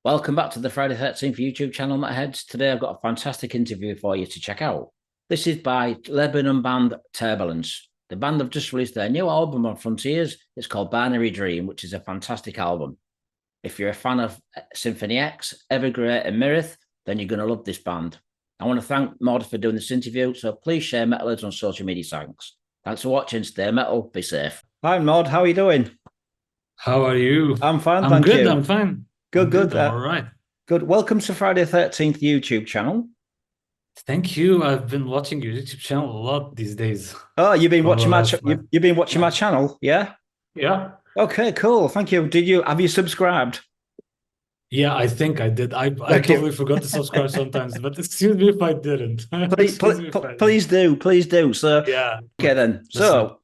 Welcome back to the Friday 13th YouTube channel, Metalheads. Today I've got a fantastic interview for you to check out. This is by Lebanon band Turbulence. The band have just released their new album on Frontiers. It's called Binary Dream, which is a fantastic album. If you're a fan of Symphony X, Evergrey and Myrath, then you're going to love this band. I want to thank Mod for doing this interview, so please share Metalheads on social media thanks. Thanks for watching. Stay metal, be safe. Hi Mod, how are you doing? How are you? I'm fine, I'm thank good. you. I'm fine. Good, good. I'm all right. Good. Welcome to Friday 13th YouTube channel. Thank you. I've been watching your YouTube channel a lot these days. Oh, you've been Over the watching last you've been watching my month. channel, yeah? Yeah. Okay, cool. Thank you. Have you subscribed? Yeah, I think I did. I Thank you. totally forgot to subscribe sometimes, but excuse me if I didn't. Please, Excuse me if I didn't. please do. So, Yeah. okay then. Listen. So,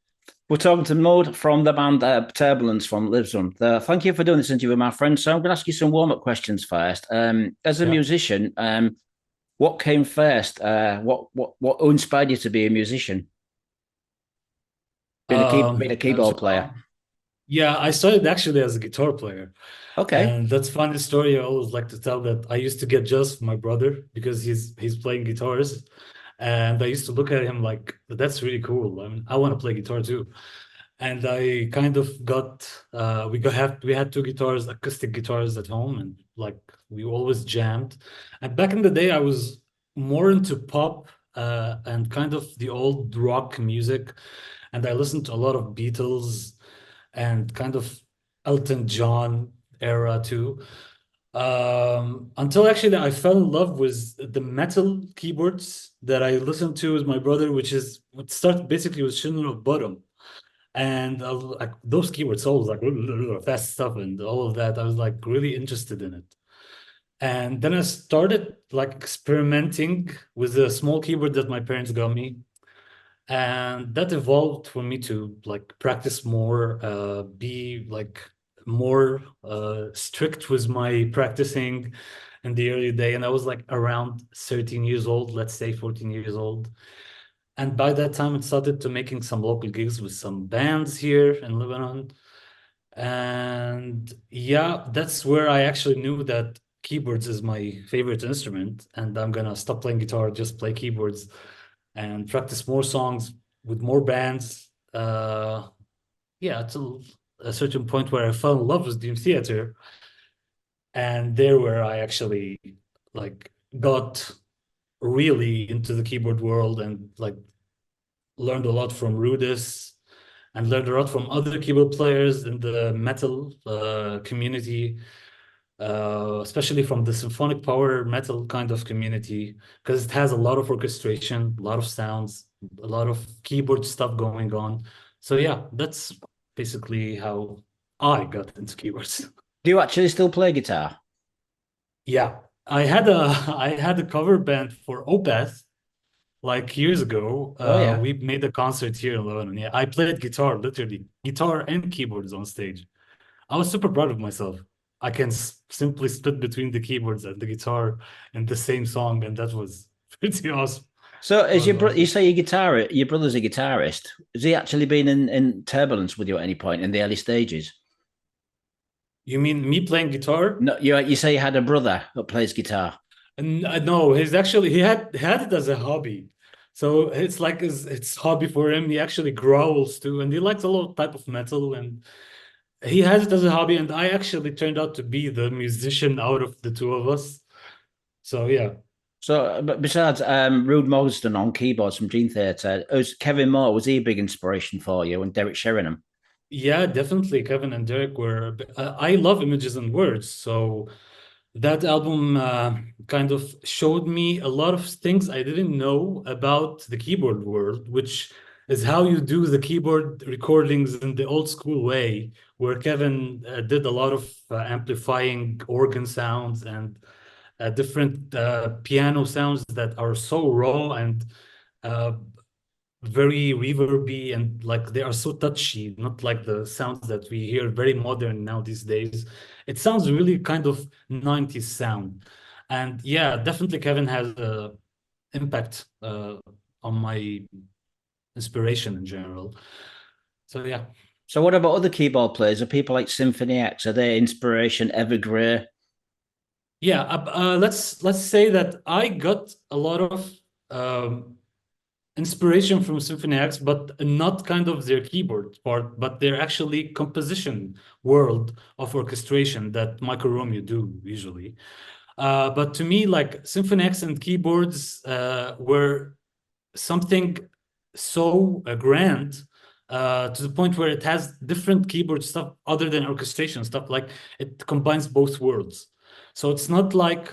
we're talking to Maud from the band Turbulence from Lisbon. Thank you for doing this interview with my friend. So, I'm going to ask you some warm-up questions first. As a Yeah. musician, what came first? What inspired you to be a musician? Being a keyboard So, player. yeah, I started actually as a guitar player. Okay. And that's a funny story. I always like to tell that I used to get jealous of my brother because he's playing guitars. And I used to look at him like, that's really cool. I mean, I want to play guitar too. And I kind of got we had two guitars, acoustic guitars at home, and like we always jammed. And back in the day, I was more into pop and kind of the old rock music. And I listened to a lot of Beatles and kind of Elton John era too. Until actually I fell in love with the metal keyboards that I listened to with my brother, which is what started basically with Children of Bottom. And like those keyword souls, like fast stuff and all of that, I was like really interested in it. And then I started like experimenting with a small keyboard that my parents got me. And that evolved for me to like practice more, be like more strict with my practicing in the early day. And I was like around 13 years old, let's say 14 years old. And by that time, it started to making some local gigs with some bands here in Lebanon. And yeah, that's where I actually knew that keyboards is my favorite instrument, and I'm gonna stop playing guitar, just play keyboards and practice more songs with more bands. Yeah, till a certain point where I fell in love with Dream Theater, and there where I actually like got really into the keyboard world and like learned a lot from Rudis and learned a lot from other keyboard players in the metal community, especially from the symphonic power metal kind of community, because it has a lot of orchestration, a lot of sounds, a lot of keyboard stuff going on. So yeah, that's basically how I got into keyboards. Do you actually still play guitar? Yeah, I had a I had a cover band for Opeth like years ago. Oh yeah. We made a concert here in Lebanon. Yeah, I played guitar, literally guitar and keyboards on stage. I was super proud of myself. I can simply split between the keyboards and the guitar in the same song, and that was pretty awesome. So That is was you awesome. say your brother's a guitarist? Has he actually been in Turbulence with you at any point in the early stages? You mean me playing guitar? No, you say you had a brother that plays guitar. And no, he's actually he had it as a hobby. So it's like it's hobby for him. He actually growls too, and he likes a lot of type of metal, and he has it as a hobby. And I actually turned out to be the musician out of the two of us. So yeah. So, but besides Rude Marsden on keyboards from Gene Theatre, was Kevin Moore, was he a big inspiration for you, and Derek Sheringham? Yeah, definitely. Kevin and Derek were. I love images and words, so that album kind of showed me a lot of things I didn't know about the keyboard world, which is how you do the keyboard recordings in the old school way, where Kevin did a lot of amplifying organ sounds and different piano sounds that are so raw and uh, very reverby and like they are so touchy, not like the sounds that we hear very modern now these days. It sounds really kind of 90s sound. And yeah, definitely Kevin has a impact on my inspiration in general. So yeah. So, what about other keyboard players? Are people like Symphony X? Are they inspiration? Evergrey? Yeah, let's say that I got a lot of inspiration from Symphony X, but not kind of their keyboard part, but their actually composition world of orchestration that Michael Romeo do usually. But to me, like Symphony X and keyboards were something so grand to the point where it has different keyboard stuff other than orchestration stuff. Like it combines both worlds. So it's not like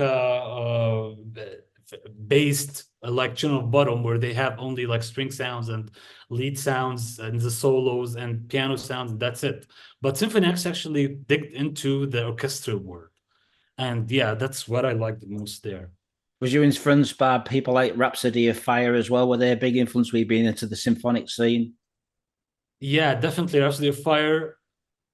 based like Chin of Bottom, where they have only like string sounds and lead sounds and the solos and piano sounds, and that's it. But Symphony X actually digged into the orchestral world. And yeah, that's what I like the most there. Was you influenced by people like Rhapsody of Fire as well? Were they a big influence we being into the symphonic scene? Yeah, definitely Rhapsody of Fire.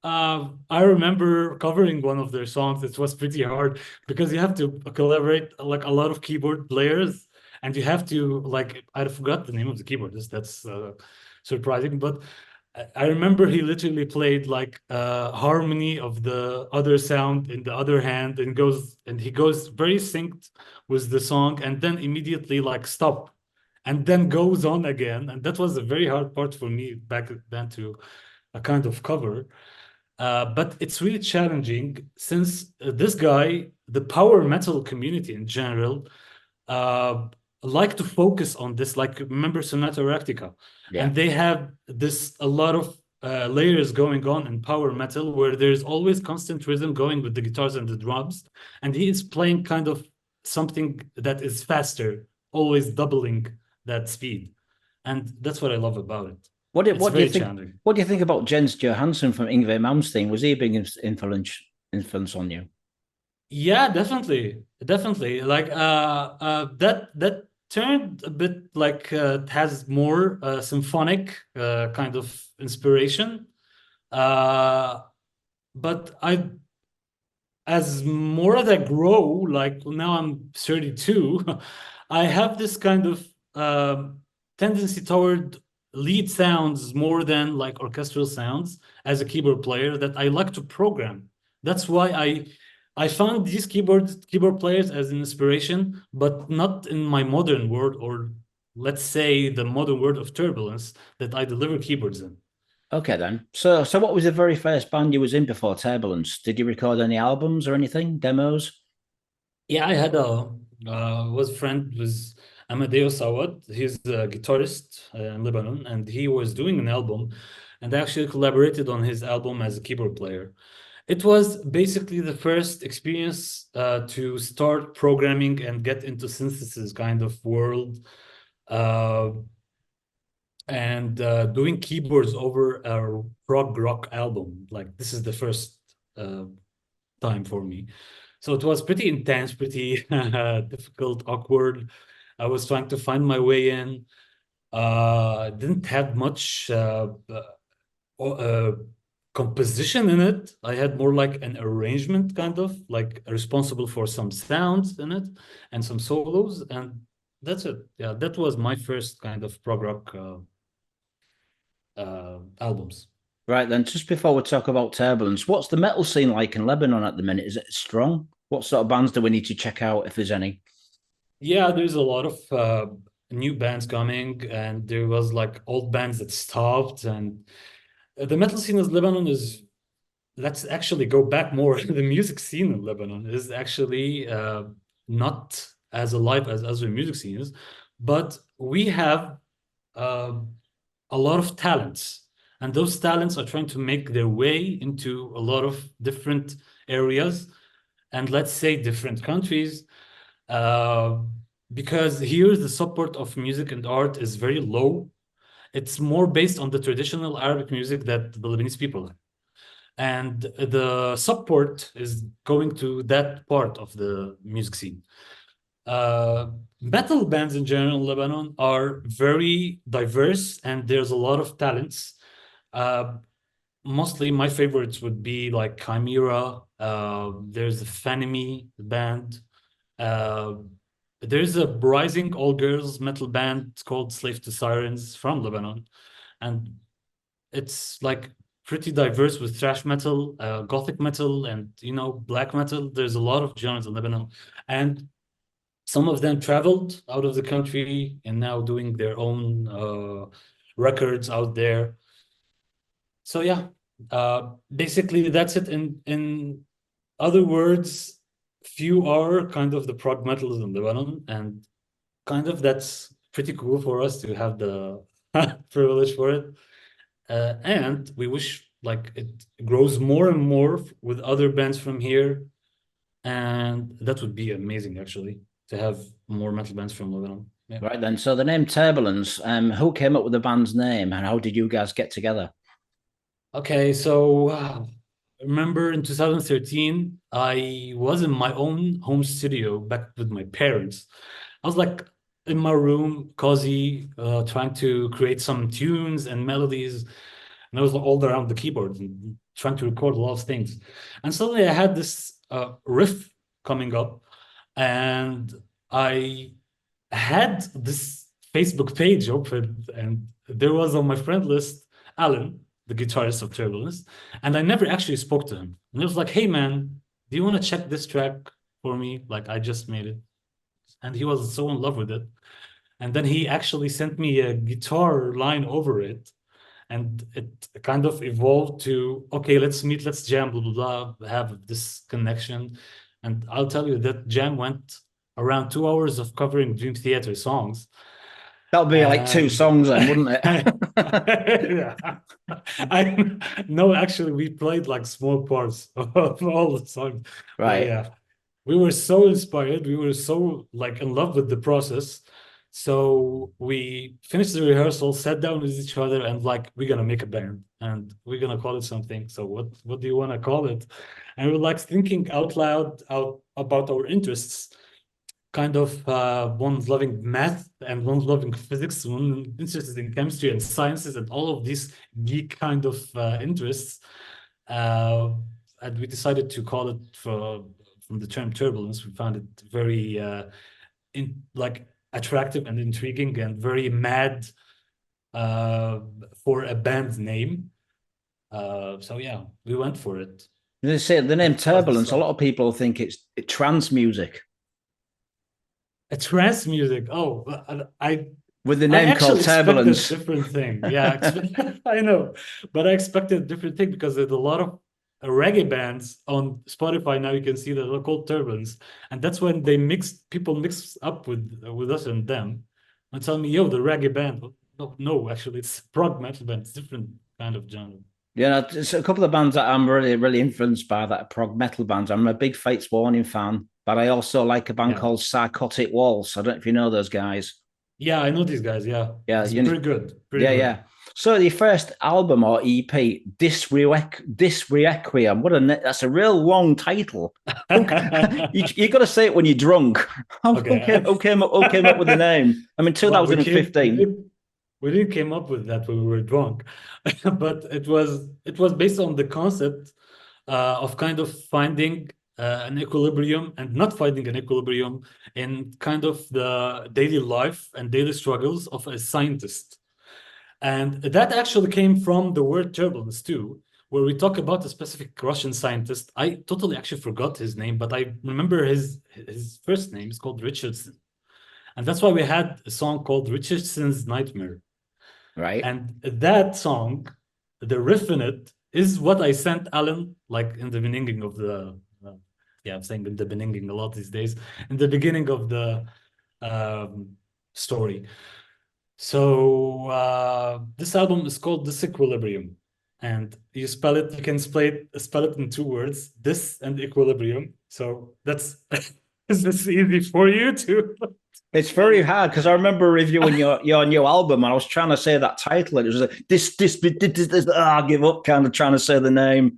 I remember covering one of their songs. It was pretty hard because you have to collaborate like a lot of keyboard players, and you have to like I forgot the name of the keyboardist. That's surprising, but I remember he literally played like harmony of the other sound in the other hand, and he goes very synced with the song, and then immediately like stop, and then goes on again, and that was a very hard part for me back then to a kind of cover. But it's really challenging since this guy, the power metal community in general, uh, like to focus on this. Like remember Sonata Erectica, Yeah. and they have this a lot of layers going on in power metal where there's always constant rhythm going with the guitars and the drums, and he is playing kind of something that is faster, always doubling that speed, and that's what I love about it. It's What do you very think? challenging. What do you think about Jens Johansson from Ingve Malmsteen? Was he a big influence on you? Yeah, definitely. Definitely. Like that turned a bit like it has more symphonic kind of inspiration. Uh but I as more as I grow, like now I'm 32, I have this kind of tendency toward lead sounds more than like orchestral sounds as a keyboard player that I like to program. That's why I found these keyboard players as an inspiration, but not in my modern world, or let's say the modern world of Turbulence that I deliver keyboards in. Okay then. So what was the very first band you was in before Turbulence? Did you record any albums or anything, demos? Yeah, I had a friend with Amadeus Awad. He's a guitarist in Lebanon, and he was doing an album, and I actually collaborated on his album as a keyboard player. It was basically the first experience to start programming and get into synthesis kind of world, uh, and doing keyboards over a prog rock album. Like this is the first uh, time for me. So it was pretty intense, pretty difficult, awkward. I was trying to find my way in. Didn't have much uh, composition in it. I had more like an arrangement, kind of like responsible for some sounds in it and some solos, and that's it. Yeah, that was my first kind of prog rock albums. Right then, just before we talk about Turbulence, what's the metal scene like in Lebanon at the minute? Is it strong? What sort of bands do we need to check out if there's any? Yeah, there's a lot of new bands coming, and there was like old bands that stopped, and the metal scene in Lebanon is, let's actually go back more. The music scene in Lebanon is actually not as alive as other music scenes, but we have uh, a lot of talents, and those talents are trying to make their way into a lot of different areas, and let's say different countries, uh, because here the support of music and art is very low. It's more based on the traditional Arabic music that the Lebanese people have. And the support is going to that part of the music scene. Metal bands in general in Lebanon are very diverse, and there's a lot of talents. Uh, Mostly my favorites would be like Chimera. There's the Fanemy band. Uh, there's a rising all girls metal band called Slave to Sirens from Lebanon, and it's like pretty diverse with thrash metal, gothic metal, and black metal. There's a lot of genres in Lebanon, and some of them traveled out of the country and now doing their own records out there. So yeah, basically that's it. In other words, few are kind of the prog metals in Lebanon, and kind of that's pretty cool for us to have the privilege for it. And we wish like it grows more and more with other bands from here, and that would be amazing actually to have more metal bands from Lebanon. Yeah. Right then. So the name Turbulence, who came up with the band's name and how did you guys get together? Okay, so remember in 2013, I was in my own home studio back with my parents. I was like in my room, cozy, trying to create some tunes and melodies. And I was all around the keyboard and trying to record a lot of things. And suddenly I had this riff coming up, and I had this Facebook page open, and there was on my friend list Alan, the guitarist of Turbulence, and I never actually spoke to him. And it was like, hey man, do you want to check this track for me? Like I just made it. And he was so in love with it. And then he actually sent me a guitar line over it. And it kind of evolved to, okay, let's meet, let's jam, blah, blah, blah, have this connection. And I'll tell you that jam went around 2 hours of covering Dream Theater songs. That would be like 2 songs then, wouldn't it? Yeah. No, actually, we played like small parts of all the songs. Right. But yeah. We were so inspired. We were so like in love with the process. So we finished the rehearsal, sat down with each other, and like, we're gonna make a band and we're gonna call it something. So what do you want to call it? And we're like thinking out loud about our interests. Kind of one's loving math and one's loving physics, one interested in chemistry and sciences and all of these geek kind of interests. And we decided to call it from the term turbulence. We found it very attractive and intriguing and very mad for a band name. So yeah, we went for it. They say the name Turbulence, a lot of people think it's trance music. A trance music. Oh, with the name called Turbulence. A different thing. Yeah, I know, but I expected a different thing because there's a lot of reggae bands on Spotify now. You can see that they're called Turbulence, and that's when people mix up with us and them, and tell me, yo, the reggae band. No, actually, it's prog metal band. It's different kind of genre. Yeah, it's a couple of bands that I'm really, really influenced by, that prog metal bands. I'm a big Fates Warning fan, but I also like a band called Psychotic Waltz. I don't know if you know those guys. Yeah, I know these guys. Yeah, it's pretty good. Yeah. So the first album or EP, Disrequiem. That's a real long title. You got to say it when you're drunk. Okay. Who came up with the name? I mean, 2015. We didn't came up with that when we were drunk, but it was based on the concept of kind of finding an equilibrium and not finding an equilibrium in kind of the daily life and daily struggles of a scientist. And that actually came from the word turbulence too, where we talk about a specific Russian scientist. I totally actually forgot his name, but I remember his first name is called Richardson. And that's why we had a song called Richardson's Nightmare. Right. And that song, the riff in it, is what I sent Alan, like in the beginning of the, I'm saying in the beginning a lot these days, in the beginning of the story. So this album is called Disequilibrium. And you can spell it in 2 words, dis and equilibrium. So that's, is this easy for you to... It's very hard because I remember reviewing your new album and I was trying to say that title. It was like this, give up, kind of trying to say the name.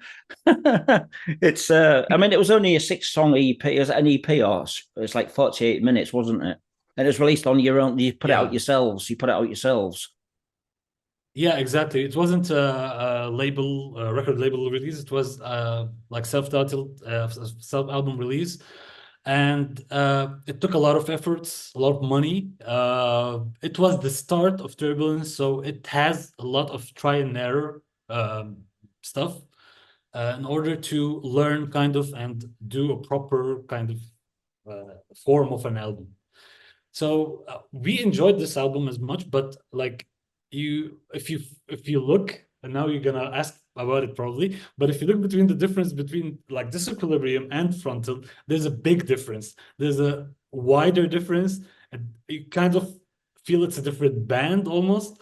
It's I mean, it was only a 6-song EP. It was an EP, or it's like 48 minutes, wasn't it? And it was released on your own. You put it out yourselves. Yeah, exactly. It wasn't a record label release. It was like self-titled self-album release. And it took a lot of efforts, a lot of money. It was the start of Turbulence, so it has a lot of try and error stuff in order to learn kind of and do a proper kind of form of an album. So we enjoyed this album as much, but like if you look, and now you're gonna ask about it probably, but if you look between the difference between like Disequilibrium and Frontal, there's a big difference. There's a wider difference, and you kind of feel it's a different band almost,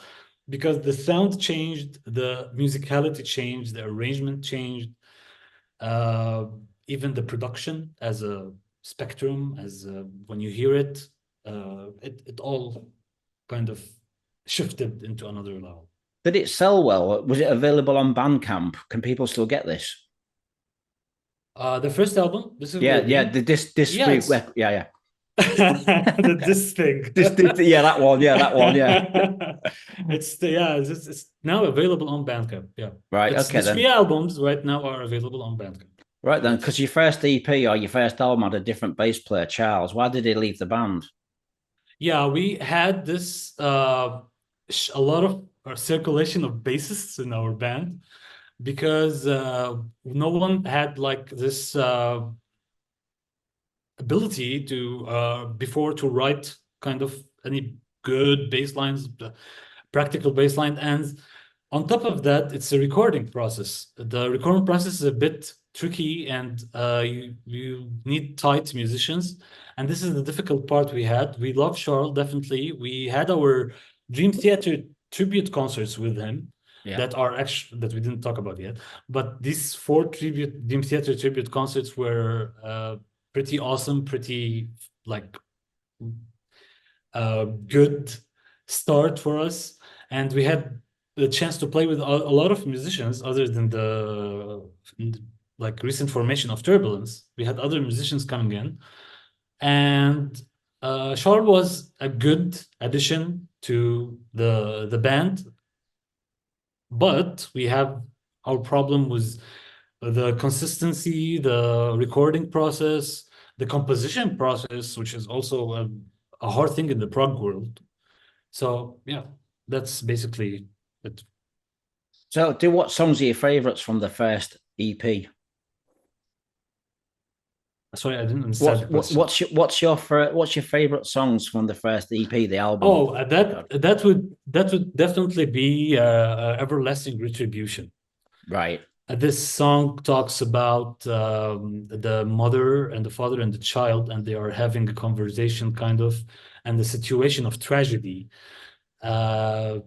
because the sound changed, the musicality changed, the arrangement changed, even the production as a spectrum, as when you hear it, it all kind of shifted into another level. Did it sell well? Was it available on Bandcamp? Can people still get this? The first album, this is Yeah. this thing. Yeah, that one. Yeah, that one. Yeah. It's now available on Bandcamp. Yeah. Right. Okay. The 3 albums right now are available on Bandcamp. Right then, because your first EP or your first album had a different bass player, Charles. Why did he leave the band? Yeah, we had this a lot of circulation of bassists in our band, because no one had like this ability to before to write kind of any good bass lines, practical bass line. And on top of that, it's a recording process. The recording process is a bit tricky, and you need tight musicians. And this is the difficult part we had. We love Charles, definitely. We had our Dream Theater tribute concerts with him, that are actually, that we didn't talk about yet. But these 4 Dream Theater tribute concerts were pretty awesome, pretty like good start for us. And we had the chance to play with a lot of musicians other than the like recent formation of Turbulence. We had other musicians coming in, and Charles was a good addition to the band. But we have our problem with the consistency, the recording process, the composition process, which is also a hard thing in the prog world. So yeah, that's basically it. So, what songs are your favorites from the first EP? Sorry, I didn't understand the question. What's your favorite songs from the first EP, the album? Oh, that would definitely be Everlasting Retribution. Right. This song talks about the mother and the father and the child, and they are having a conversation kind of, and the situation of tragedy that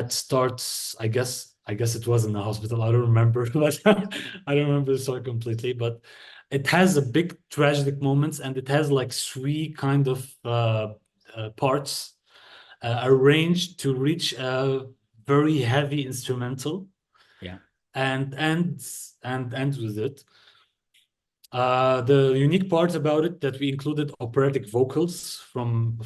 starts, I guess it was in the hospital. I don't remember, but I don't remember the song completely, but it has a big tragic moments, and it has like 3 kind of parts arranged to reach a very heavy instrumental. Yeah. And ends with it. The unique part about it that we included operatic vocals from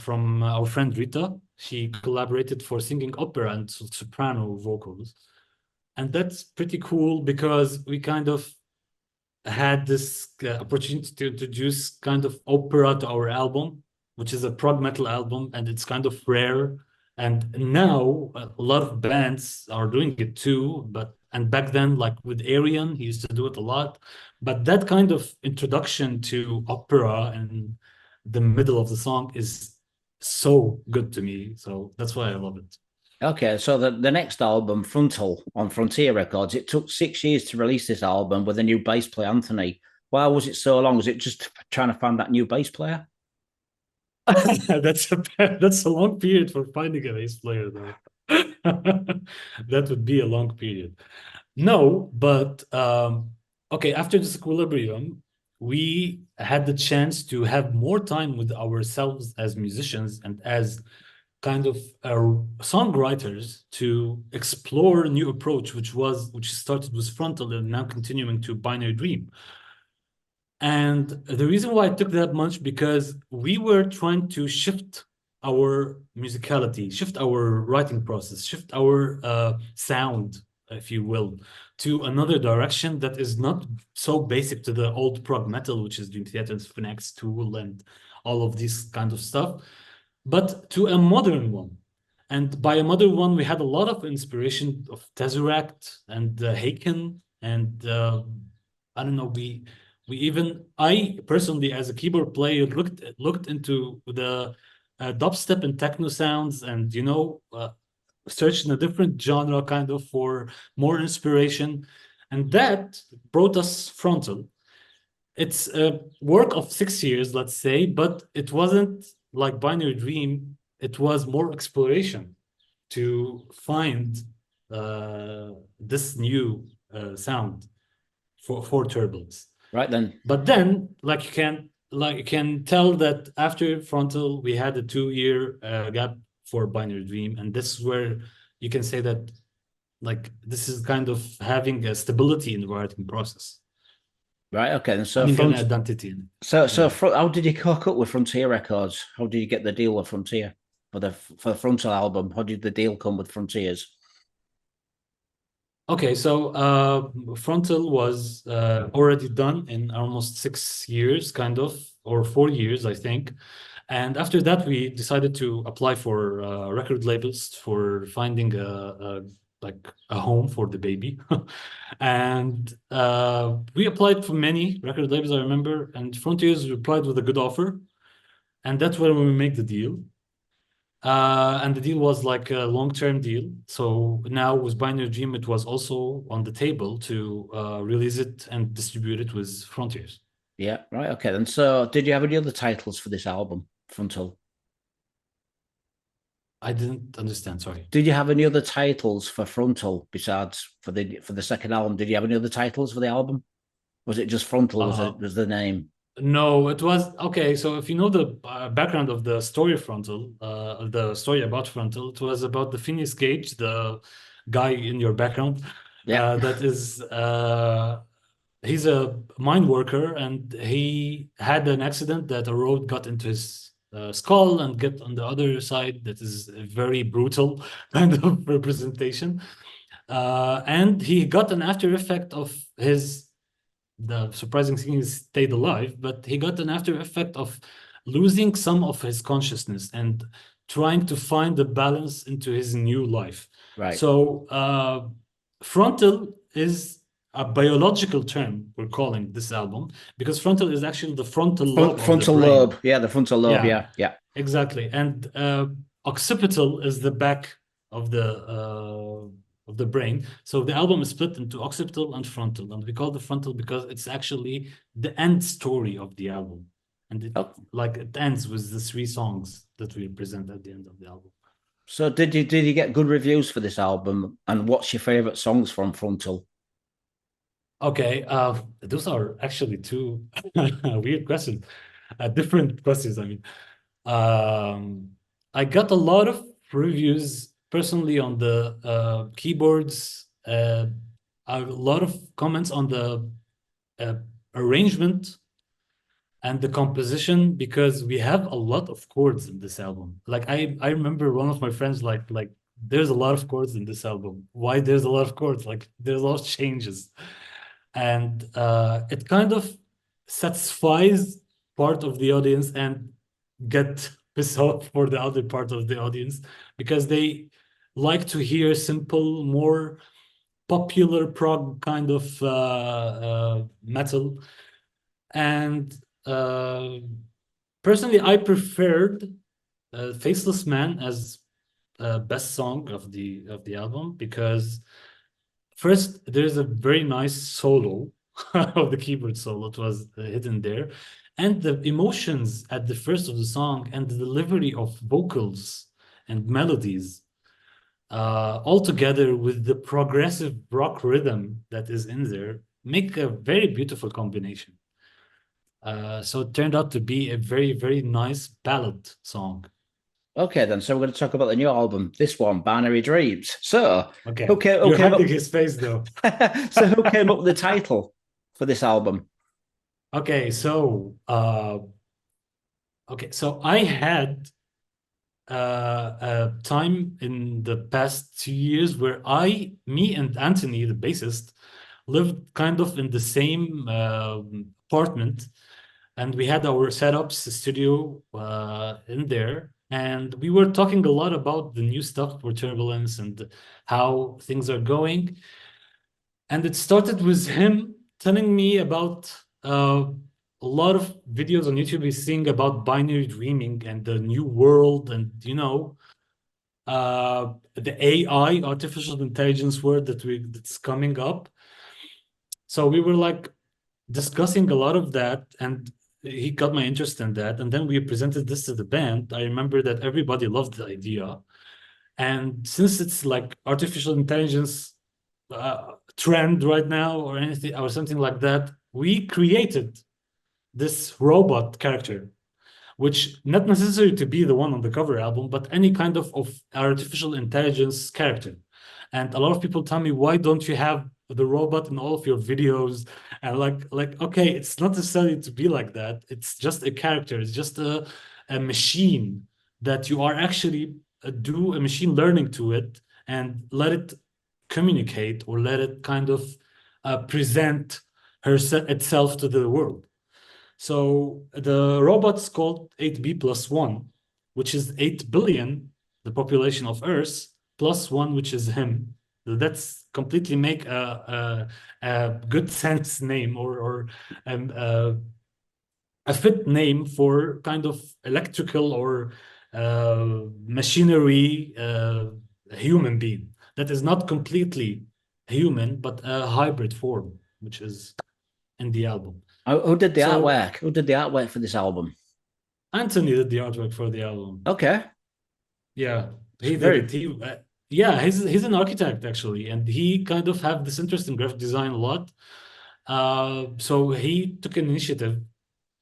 our friend Rita. She collaborated for singing opera and soprano vocals, and that's pretty cool because we kind of had this opportunity to introduce kind of opera to our album, which is a prog metal album, and it's kind of rare. And now a lot of bands are doing it too, and back then, like with Arian, he used to do it a lot. But that kind of introduction to opera in the middle of the song is so good to me. So that's why I love it. Okay, so the next album, Frontal, on Frontier Records, it took 6 years to release this album with a new bass player, Anthony. Why was it so long? Was it just trying to find that new bass player? That's a long period for finding a bass player, though. That would be a long period. No, but okay, after Disequilibrium, we had the chance to have more time with ourselves as musicians and as kind of songwriters to explore a new approach, which started with Frontal and now continuing to Binary Dream. And the reason why it took that much, because we were trying to shift our musicality, shift our writing process, shift our sound, if you will, to another direction that is not so basic to the old prog metal, which is Dream Theater and Symphony X, Tool, and all of this kind of stuff, but to a modern one. And by another one, we had a lot of inspiration of Tesseract and Haken, and I don't know. I personally, as a keyboard player, looked into the dubstep and techno sounds, and searched in a different genre kind of for more inspiration, and that brought us Frontal. It's a work of 6 years, let's say, but it wasn't like Binary Dream. It was more exploration to find this new sound for Turbulence. Right then. But then, you can tell that after Frontal, we had a 2-year gap for Binary Dream, and this is where you can say that this is kind of having a stability in the writing process. Right. Okay. And so, having an identity. How did you hook up with Frontier Records? How did you get the deal with Frontier for the Frontal album? How did the deal come with Frontiers? Okay, so Frontal was already done in almost 6 years, kind of, or 4 years, I think. And after that, we decided to apply for record labels for finding a home for the baby. And we applied for many record labels, I remember, and Frontiers replied with a good offer. And that's when we make the deal. And the deal was like a long-term deal. So now with Binary Dream, it was also on the table to release it and distribute it with Frontiers. Yeah, right. Okay. And so did you have any other titles for this album, Frontal? I didn't understand, sorry. Did you have any other titles for Frontal besides for the second album? Did you have any other titles for the album? Was it just Frontal was the name? No, it was okay. So if you know the background of the story Frontal, the story about Frontal, it was about the Phineas Gage, the guy in your background. Yeah. That is, he's a mine worker, and he had an accident that a road got into his skull and get on the other side. That is a very brutal kind of representation. And he got an after effect of the surprising thing is stayed alive, but he got an after effect of losing some of his consciousness and trying to find the balance into his new life. Right. So Frontal is a biological term we're calling this album, because frontal is actually the frontal lobe. Frontal lobe. Yeah, the frontal lobe. Yeah. Exactly. And occipital is the back of the brain. So the album is split into occipital and frontal, and we call the frontal because it's actually the end story of the album, and it ends with the 3 songs that we present at the end of the album. So did you get good reviews for this album, and what's your favorite songs from Frontal? Okay, those are actually 2 weird questions, different questions. I mean, I got a lot of reviews personally on the keyboards, a lot of comments on the arrangement and the composition, because we have a lot of chords in this album. Like I remember one of my friends like there's a lot of chords in this album. Why there's a lot of chords? Like there's a lot of changes. And it kind of satisfies part of the audience and get pissed off for the other part of the audience, because they like to hear simple, more popular prog kind of metal. And personally, I preferred Faceless Man as best song of the album, because first, there's a very nice solo of the keyboard solo. It was hidden there. And the emotions at the first of the song and the delivery of vocals and melodies, all together with the progressive rock rhythm that is in there, make a very beautiful combination. So it turned out to be a very, very nice ballad song. Okay, then. So we're going to talk about the new album. This one, Binary Dreams. So, okay, you're hiding his face though. So, who came up with the title for this album? Okay, so I had a time in the past 2 years where me and Anthony, the bassist, lived kind of in the same apartment, and we had our setups, studio in there. and we were talking a lot about the new stuff for Turbulence and how things are going. And it started with him telling me about a lot of videos on YouTube he's seeing about binary dreaming and the new world, and the AI, artificial intelligence word that's coming up. So we were like discussing a lot of that, and he got my interest in that. And then we presented this to the band. I remember that everybody loved the idea. And since it's like artificial intelligence trend right now or anything or something like that, we created this robot character, which not necessary to be the one on the cover album, but any kind of artificial intelligence character. And a lot of people tell me, why don't you have the robot in all of your videos? And like, okay, it's not necessarily to be like that. It's just a character. It's just a machine that you are actually do a machine learning to it and let it communicate or let it kind of present itself to the world. So the robot's called 8B+1, which is 8 billion, the population of Earth, plus one, which is him. That's completely make a good sense name or a fit name for kind of electrical or machinery human being that is not completely human, but a hybrid form, which is in the album. Who did the artwork? Who did the artwork for this album? Anthony did the artwork for the album. Okay. Yeah, he did it. Yeah, he's an architect actually, and he kind of have this interest in graphic design a lot. So he took an initiative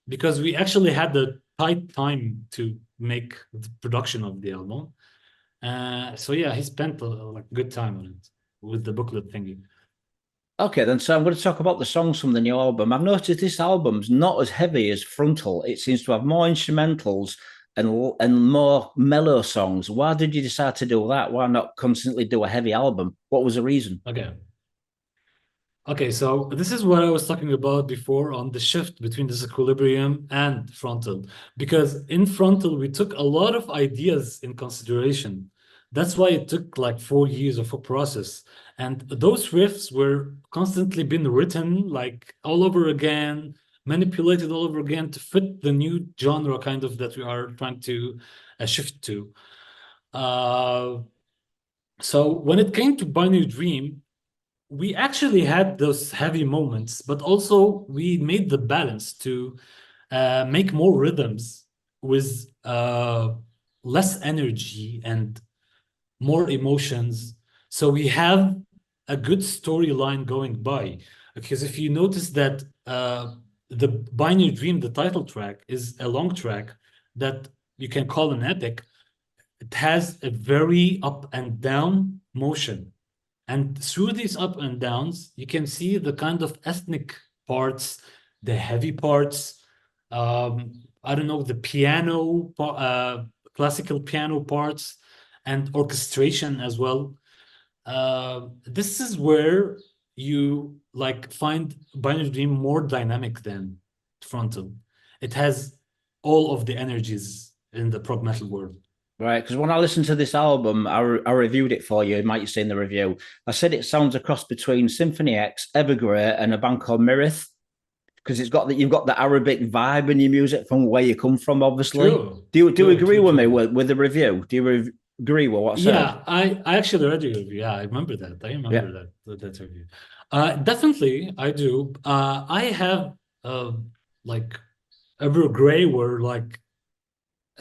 because we actually had the tight time to make the production of the album. So yeah, he spent a good time on it with the booklet thingy. Okay, then. So I'm going to talk about the songs from the new album. I've noticed this album's not as heavy as Frontal. It seems to have more instrumentals and more mellow songs. Why did you decide to do that? Why not constantly do a heavy album? What was the reason? Okay, so this is what I was talking about before on the shift between DISEQUILIBRIUM and Frontal. Because in Frontal, we took a lot of ideas in consideration. That's why it took like 4 years of a process. And those riffs were constantly being written like all over again, manipulated all over again to fit the new genre kind of that we are trying to shift to. So when it came to Binary Dream, we actually had those heavy moments, but also we made the balance to make more rhythms with less energy and more emotions. So we have a good storyline going by. Because if you notice that the Binary Dream, the title track, is a long track that you can call an epic. It has a very up and down motion. And through these up and downs, you can see the kind of ethnic parts, the heavy parts, I don't know, the piano, classical piano parts, and orchestration as well. This is where you like find Binary Dream more dynamic than Frontal. It has all of the energies in the prog metal world. Right, because when I listened to this album, I reviewed it for you. You might have seen the review. I said it sounds a cross between Symphony X, Evergrey, and a band called Myrath, because you've got the Arabic vibe in your music from where you come from. Obviously, do you agree with me with the review? Do you agree with what I said? Yeah, I actually read your review. Yeah, I remember that. I remember that review. Definitely, I do. I have like Evergrey were like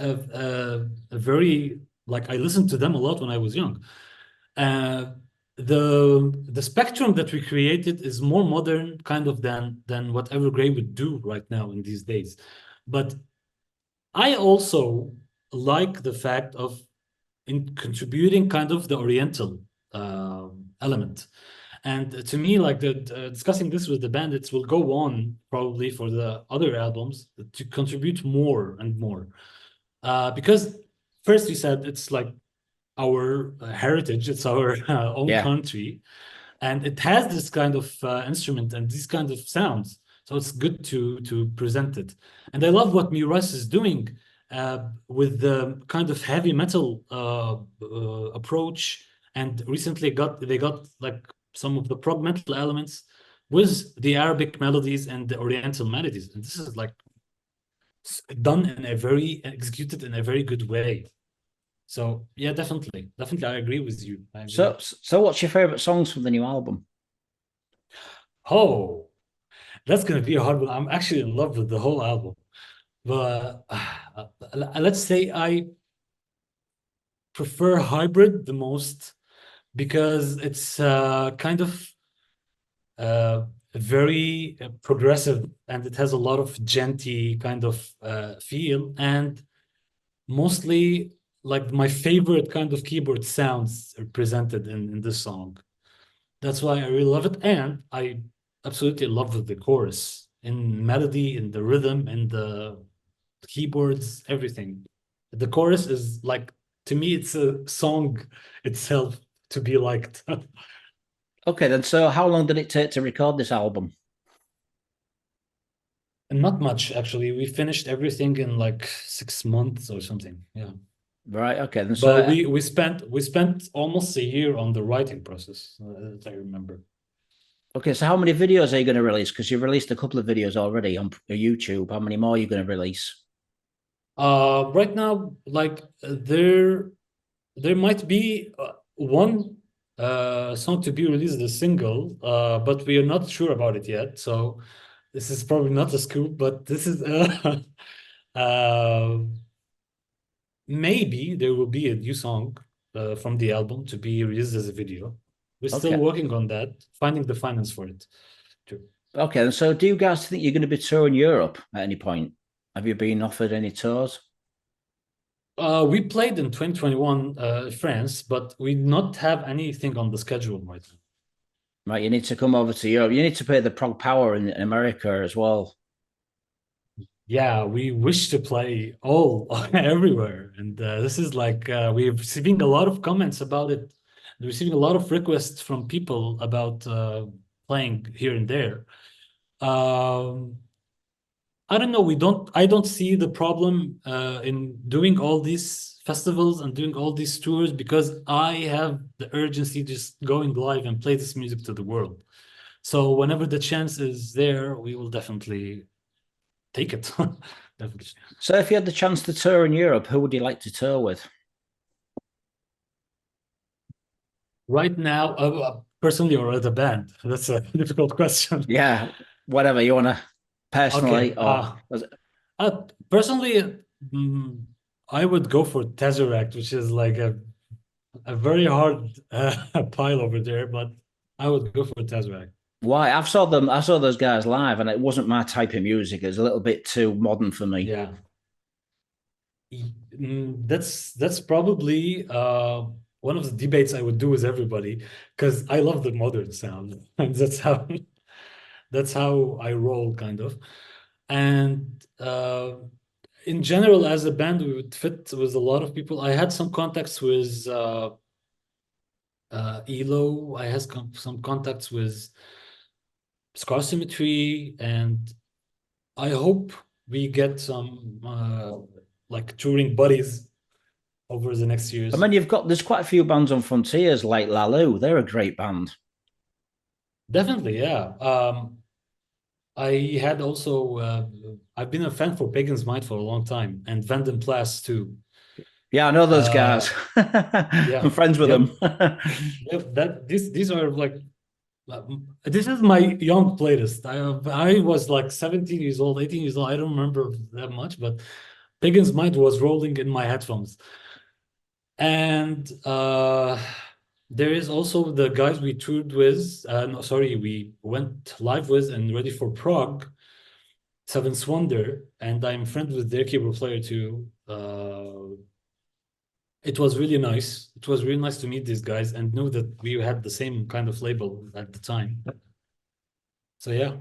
a very like I listened to them a lot when I was young. The spectrum that we created is more modern kind of than what Evergrey would do right now in these days. But I also like the fact of in contributing kind of the Oriental element. And to me, like discussing this with the band, it will go on probably for the other albums to contribute more and more. Because first we said it's like our heritage, it's our own country, and it has this kind of instrument and these kind of sounds. So it's good to present it. And I love what Myrath is doing with the kind of heavy metal approach, and recently they got like some of the prog metal elements with the Arabic melodies and the Oriental melodies, and this is like done in a very executed in a very good way. So yeah, definitely, I agree with you. I agree. So what's your favorite songs from the new album? Oh, that's gonna be a hard one. I'm actually in love with the whole album, but let's say I prefer Hybrid the most because it's kind of very progressive, and it has a lot of genty kind of feel, and mostly like my favorite kind of keyboard sounds are presented in this song. That's why I really love it, and I absolutely love the chorus in melody, in the rhythm, in the keyboards, everything. The chorus is like, to me, it's a song itself to be liked. Okay, then. So how long did it take to record this album? Not much, actually. We finished everything in like 6 months or something. Yeah. Right. Okay. Then. But So we spent almost a year on the writing process, as I remember. okay. So how many videos are you going to release? Because you've released a couple of videos already on YouTube. How many more are you going to release? Right now, like there might be one song to be released as a single, but we are not sure about it yet. So this is probably not a scoop, but this is uh, maybe there will be a new song from the album to be released as a video. We're still Okay. working on that, finding the finance for it. Too. Okay. And so do you guys think you're going to be touring Europe at any point? Have you been offered any tours? We played in 2021 France, but we not have anything on the schedule right now. Right. You need to come over to Europe. You need to play the Prog Power in America as well. Yeah, we wish to play all everywhere, and this is like we're receiving a lot of comments about it, receiving a lot of requests from people about playing here and there. I don't know. I don't see the problem in doing all these festivals and doing all these tours, because I have the urgency just going live and play this music to the world. So whenever the chance is there, we will definitely take it. Definitely. So if you had the chance to tour in Europe, who would you like to tour with? Right now, personally or as a band? That's a difficult question. Yeah, whatever you want to personally Okay. or Personally, mm, I would go for Tesseract, which is like a very hard pile over there, but I would go for Tesseract. why? I saw those guys live, and it wasn't my type of music. It's a little bit too modern for me. Yeah. That's probably one of the debates I would do with everybody, because I love the modern sound, and that's how I roll, kind of. And in general, as a band, we would fit with a lot of people. I had some contacts with ELO. I had some contacts with Scar Symmetry, and I hope we get some like touring buddies over the next years. I mean, there's quite a few bands on Frontiers like Lalu. They're a great band. Definitely, yeah. I had also I've been a fan for Pagan's Might for a long time, and Vanden Plas too. Yeah, I know those guys. Yeah, I'm friends with them. These are like this is my young playlist. I was like 17 years old, 18 years old. I don't remember that much, but Pagan's Might was rolling in my headphones. And there is also the guys we toured with. No, sorry, we went live with and ready for Prague, Seventh Wonder, and I'm friends with their keyboard player too. It was really nice. It was really nice to meet these guys and know that we had the same kind of label at the time. So yeah.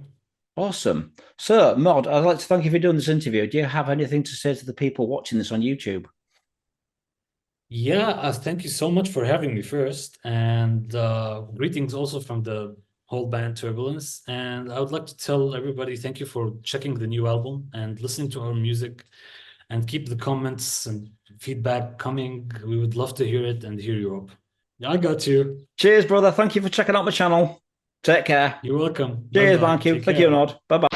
Awesome. So, Mod, I'd like to thank you for doing this interview. Do you have anything to say to the people watching this on YouTube? Yeah, thank you so much for having me first, and greetings also from the whole band Turbulence. And I would like to tell everybody thank you for checking the new album and listening to our music. and keep the comments and feedback coming. We would love to hear it and hear Europe. Yeah, I got you. Cheers, brother. Thank you for checking out my channel. Take care. You're welcome. Cheers, Bye-bye. thank you. Take Thank care. you, Nod. Bye-bye.